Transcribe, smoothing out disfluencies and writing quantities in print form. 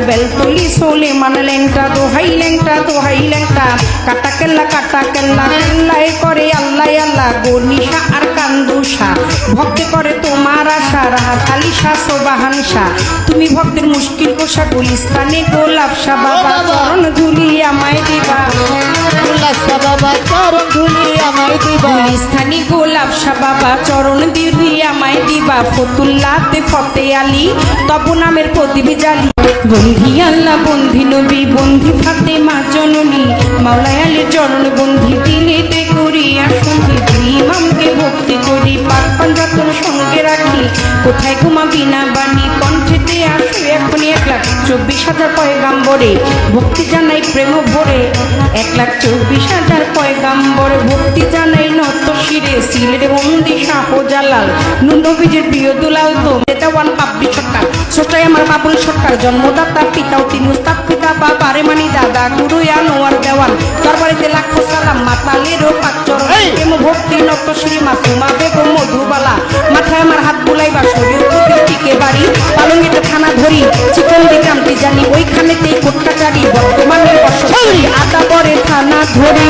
বেলতলি সোলে মানে ল্যাংটা দোহাই ল্যাংটা কাটা কেল্লা কেল্লায় করে আল্লাহ আল্লাহ গনিশা আর কান্দুষা ভক্তি করে তোমার আশা রাহাত আলী শাহ সোবাহান শাহ তুমি ভক্তের মুশকিল কোষা গুলিস্তানে গোলাপ শাহ বাবা চরণ ধুলি আমায় দিবা বাবা চরণ ধুলি আমায় দিবা গুলিস্তানি গোলাপ শাহ বাবা চরণ ধুলি আমায় দিবা ফতুল্লাতে ফতে আলী তব নামের প্রদীপ জালি বন্ধি আল্লাহ বন্ধি নবী বন্ধি ফাতেমা জননী মাওলায় আলীর চরণ বন্ধি দিলেতে করিয়া সন্ধি ইমামকে ভক্তি করি পাক পাঞ্জাতন সঙ্গে রাখি কোথায় ঘুমাবি না বাণী কণ্ঠেতে আসো এখনই 1,24,000 পয়গাম্বরে ভক্তি জানাই প্রেম ভরে 1,24,000 পয়গাম্বরে ভক্তি জানাই নত শিরে সিলের বন্দি শাহজালাল নবীজির প্রিয় দুলাল তো দেওয়ান পাবলি সরকার সোটাই আমার বাবুল সরকার জন্মদাতা পিতাও তিনি উস্তাদ পিতা বাবা রে মানি দাদা গুরু আনোয়ার দেওয়ান দরবারিতে লাখো সালাম মাতালেরও পাঁচর প্রেম ভক্তি নত শ্রী মাসুমা বেগম মধুবালা মাথায় আমার হাত বুলাইবা শরীর টিকে বাড়ি পালঙ্গিতে থানা ধরি চিকন দিকামটি জানি ওইখানেতেই কোটকাচারি বর্তমানে বসবাস আদা পরে থানা ধরি